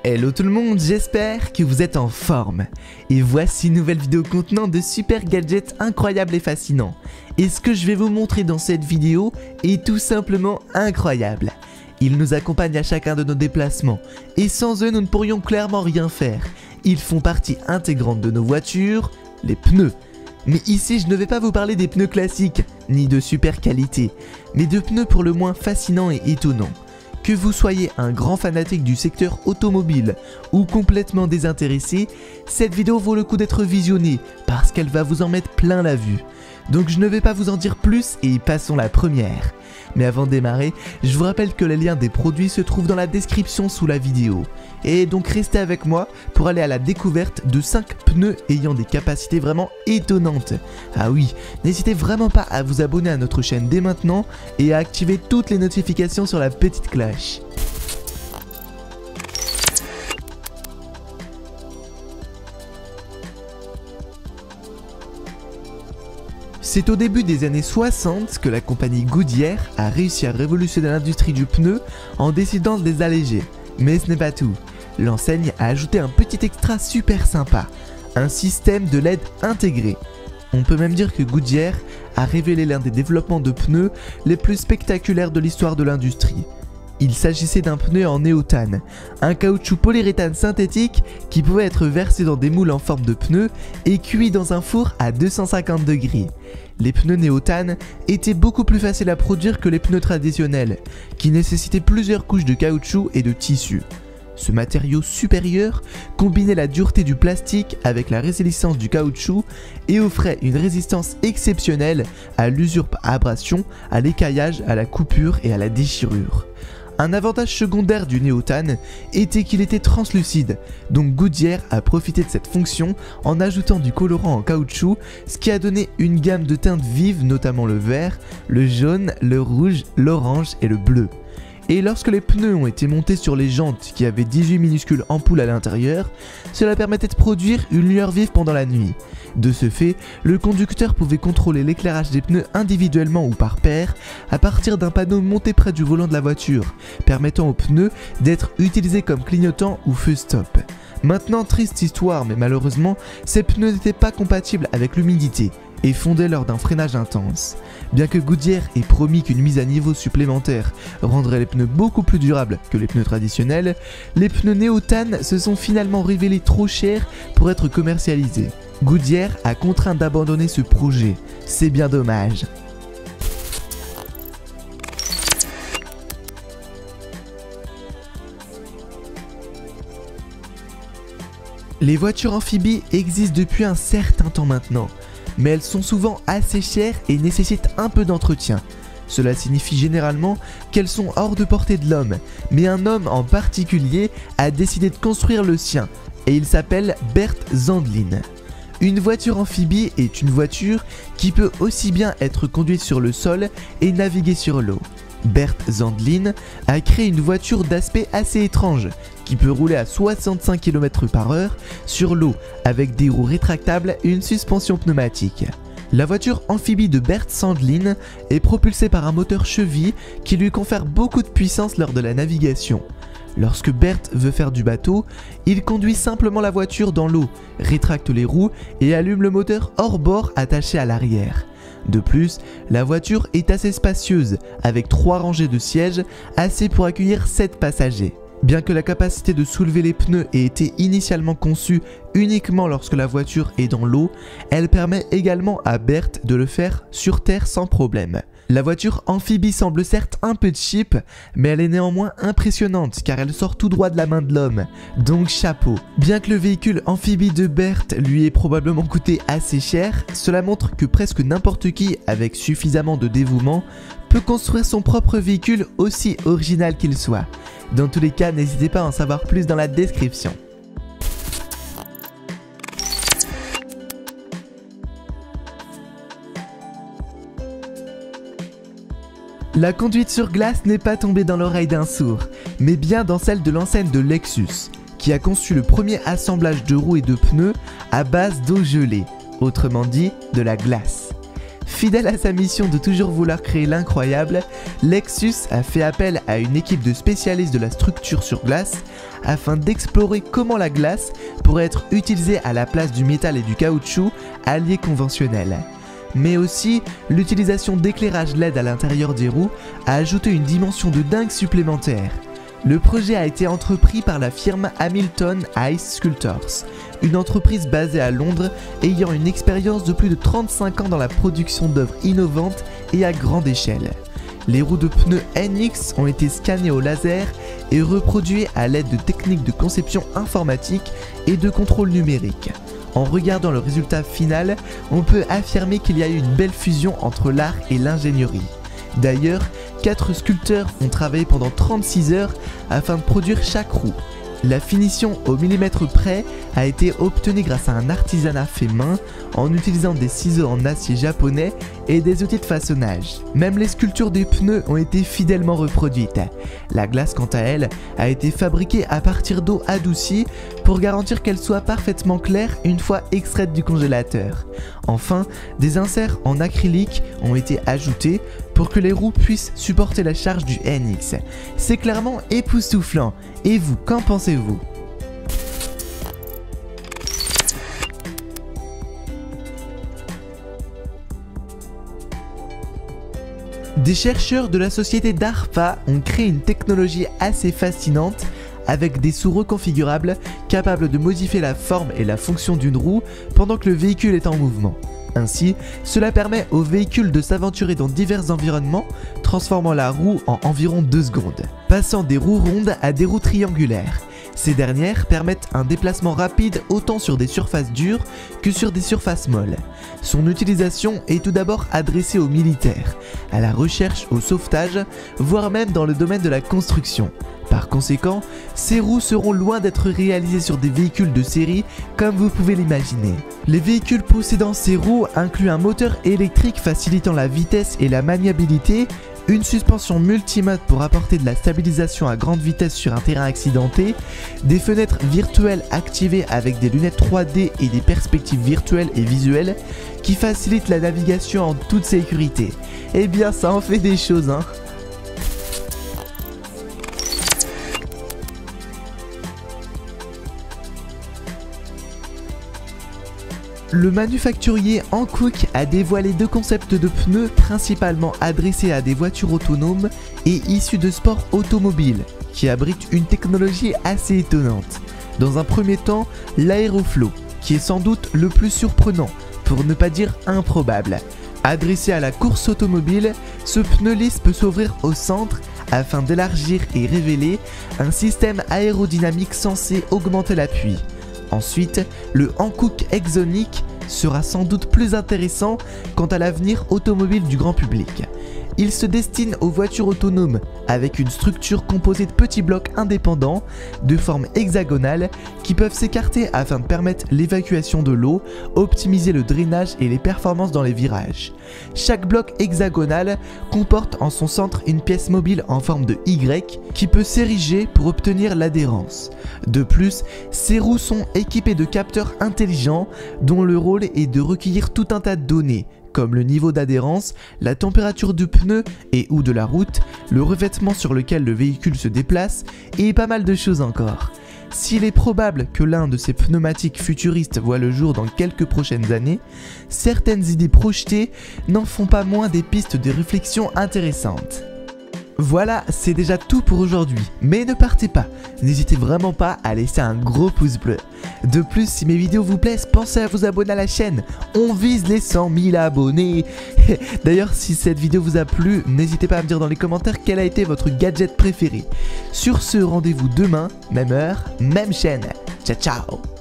Hello tout le monde, j'espère que vous êtes en forme. Et voici une nouvelle vidéo contenant de super gadgets incroyables et fascinants. Et ce que je vais vous montrer dans cette vidéo est tout simplement incroyable. Ils nous accompagnent à chacun de nos déplacements, et sans eux nous ne pourrions clairement rien faire. Ils font partie intégrante de nos voitures, les pneus. Mais ici je ne vais pas vous parler des pneus classiques, ni de super qualité, mais de pneus pour le moins fascinants et étonnants. Que vous soyez un grand fanatique du secteur automobile ou complètement désintéressé, cette vidéo vaut le coup d'être visionnée parce qu'elle va vous en mettre plein la vue. Donc je ne vais pas vous en dire plus et passons la première. Mais avant de démarrer, je vous rappelle que les liens des produits se trouvent dans la description sous la vidéo. Et donc restez avec moi pour aller à la découverte de 5 pneus ayant des capacités vraiment étonnantes. Ah oui, n'hésitez vraiment pas à vous abonner à notre chaîne dès maintenant et à activer toutes les notifications sur la petite cloche. C'est au début des années 60 que la compagnie Goodyear a réussi à révolutionner l'industrie du pneu en décidant de les alléger. Mais ce n'est pas tout. L'enseigne a ajouté un petit extra super sympa, un système de LED intégré. On peut même dire que Goodyear a révélé l'un des développements de pneus les plus spectaculaires de l'histoire de l'industrie. Il s'agissait d'un pneu en néotane, un caoutchouc polyuréthane synthétique qui pouvait être versé dans des moules en forme de pneus et cuit dans un four à 250 degrés. Les pneus néotane étaient beaucoup plus faciles à produire que les pneus traditionnels, qui nécessitaient plusieurs couches de caoutchouc et de tissu. Ce matériau supérieur combinait la dureté du plastique avec la résistance du caoutchouc et offrait une résistance exceptionnelle à l'usurpation, à l'écaillage, à la coupure et à la déchirure. Un avantage secondaire du néotane était qu'il était translucide, donc Goodyear a profité de cette fonction en ajoutant du colorant en caoutchouc, ce qui a donné une gamme de teintes vives, notamment le vert, le jaune, le rouge, l'orange et le bleu. Et lorsque les pneus ont été montés sur les jantes qui avaient 18 minuscules ampoules à l'intérieur, cela permettait de produire une lueur vive pendant la nuit. De ce fait, le conducteur pouvait contrôler l'éclairage des pneus individuellement ou par paire à partir d'un panneau monté près du volant de la voiture, permettant aux pneus d'être utilisés comme clignotants ou feu stop. Maintenant, triste histoire, mais malheureusement, ces pneus n'étaient pas compatibles avec l'humidité et fondaient lors d'un freinage intense. Bien que Goodyear ait promis qu'une mise à niveau supplémentaire rendrait les pneus beaucoup plus durables que les pneus traditionnels, les pneus néotane se sont finalement révélés trop chers pour être commercialisés. Goodyear a contraint d'abandonner ce projet, c'est bien dommage. Les voitures amphibies existent depuis un certain temps maintenant, mais elles sont souvent assez chères et nécessitent un peu d'entretien. Cela signifie généralement qu'elles sont hors de portée de l'homme, mais un homme en particulier a décidé de construire le sien, et il s'appelle Bert Zandlin. Une voiture amphibie est une voiture qui peut aussi bien être conduite sur le sol et naviguer sur l'eau. Bert Zandlin a créé une voiture d'aspect assez étrange qui peut rouler à 65 km/h sur l'eau avec des roues rétractables et une suspension pneumatique. La voiture amphibie de Bert Zandlin est propulsée par un moteur cheville qui lui confère beaucoup de puissance lors de la navigation. Lorsque Bert veut faire du bateau, il conduit simplement la voiture dans l'eau, rétracte les roues et allume le moteur hors bord attaché à l'arrière. De plus, la voiture est assez spacieuse, avec 3 rangées de sièges, assez pour accueillir 7 passagers. Bien que la capacité de soulever les pneus ait été initialement conçue uniquement lorsque la voiture est dans l'eau, elle permet également à Bert de le faire sur terre sans problème. La voiture amphibie semble certes un peu cheap, mais elle est néanmoins impressionnante car elle sort tout droit de la main de l'homme, donc chapeau. Bien que le véhicule amphibie de Bert lui ait probablement coûté assez cher, cela montre que presque n'importe qui avec suffisamment de dévouement peut construire son propre véhicule aussi original qu'il soit. Dans tous les cas, n'hésitez pas à en savoir plus dans la description. La conduite sur glace n'est pas tombée dans l'oreille d'un sourd, mais bien dans celle de l'enseigne de Lexus, qui a conçu le premier assemblage de roues et de pneus à base d'eau gelée, autrement dit de la glace. Fidèle à sa mission de toujours vouloir créer l'incroyable, Lexus a fait appel à une équipe de spécialistes de la structure sur glace afin d'explorer comment la glace pourrait être utilisée à la place du métal et du caoutchouc alliés conventionnels. Mais aussi, l'utilisation d'éclairage LED à l'intérieur des roues a ajouté une dimension de dingue supplémentaire. Le projet a été entrepris par la firme Hamilton Ice Sculptors, une entreprise basée à Londres ayant une expérience de plus de 35 ans dans la production d'œuvres innovantes et à grande échelle. Les roues de pneus NX ont été scannées au laser et reproduites à l'aide de techniques de conception informatique et de contrôle numérique. En regardant le résultat final, on peut affirmer qu'il y a eu une belle fusion entre l'art et l'ingénierie. D'ailleurs, 4 sculpteurs ont travaillé pendant 36 heures afin de produire chaque roue. La finition au millimètre près a été obtenue grâce à un artisanat fait main en utilisant des ciseaux en acier japonais et des outils de façonnage. Même les sculptures des pneus ont été fidèlement reproduites. La glace, quant à elle, a été fabriquée à partir d'eau adoucie pour garantir qu'elle soit parfaitement claire une fois extraite du congélateur. Enfin, des inserts en acrylique ont été ajoutés pour que les roues puissent supporter la charge du NX. C'est clairement époustouflant. Et vous, qu'en pensez-vous ? Des chercheurs de la société DARPA ont créé une technologie assez fascinante avec des sous reconfigurables capables de modifier la forme et la fonction d'une roue pendant que le véhicule est en mouvement. Ainsi, cela permet au véhicule de s'aventurer dans divers environnements, transformant la roue en environ 2 secondes, passant des roues rondes à des roues triangulaires. Ces dernières permettent un déplacement rapide autant sur des surfaces dures que sur des surfaces molles. Son utilisation est tout d'abord adressée aux militaires, à la recherche, au sauvetage, voire même dans le domaine de la construction. Par conséquent, ces roues seront loin d'être réalisées sur des véhicules de série comme vous pouvez l'imaginer. Les véhicules possédant ces roues incluent un moteur électrique facilitant la vitesse et la maniabilité, une suspension multimode pour apporter de la stabilisation à grande vitesse sur un terrain accidenté, des fenêtres virtuelles activées avec des lunettes 3D et des perspectives virtuelles et visuelles qui facilitent la navigation en toute sécurité. Eh bien ça en fait des choses hein. Le manufacturier Hankook a dévoilé 2 concepts de pneus principalement adressés à des voitures autonomes et issus de sports automobiles, qui abritent une technologie assez étonnante. Dans un premier temps, l'Aeroflow, qui est sans doute le plus surprenant, pour ne pas dire improbable. Adressé à la course automobile, ce pneu lisse peut s'ouvrir au centre afin d'élargir et révéler un système aérodynamique censé augmenter l'appui. Ensuite, le Hankook Exonic sera sans doute plus intéressant quant à l'avenir automobile du grand public. Il se destine aux voitures autonomes avec une structure composée de petits blocs indépendants de forme hexagonale qui peuvent s'écarter afin de permettre l'évacuation de l'eau, optimiser le drainage et les performances dans les virages. Chaque bloc hexagonal comporte en son centre une pièce mobile en forme de Y qui peut s'ériger pour obtenir l'adhérence. De plus, ces roues sont équipées de capteurs intelligents dont le rôle est de recueillir tout un tas de données, comme le niveau d'adhérence, la température du pneu et ou de la route, le revêtement sur lequel le véhicule se déplace et pas mal de choses encore. S'il est probable que l'un de ces pneumatiques futuristes voit le jour dans quelques prochaines années, certaines idées projetées n'en font pas moins des pistes de réflexion intéressantes. Voilà, c'est déjà tout pour aujourd'hui, mais ne partez pas, n'hésitez vraiment pas à laisser un gros pouce bleu. De plus, si mes vidéos vous plaisent, pensez à vous abonner à la chaîne, on vise les 100 000 abonnés. D'ailleurs, si cette vidéo vous a plu, n'hésitez pas à me dire dans les commentaires quel a été votre gadget préféré. Sur ce, rendez-vous demain, même heure, même chaîne. Ciao ciao.